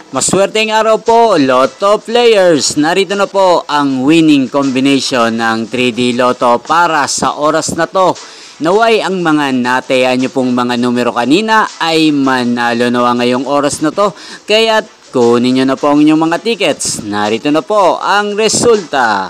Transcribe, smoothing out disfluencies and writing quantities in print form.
Maswerteng araw po, Lotto players. Narito na po ang winning combination ng 3D Lotto para sa oras na to. Naway ang mga natayaan nyo pong mga numero kanina ay manalo na ngayong oras na to. Kaya kunin nyo na po ang inyong mga tickets. Narito na po ang resulta.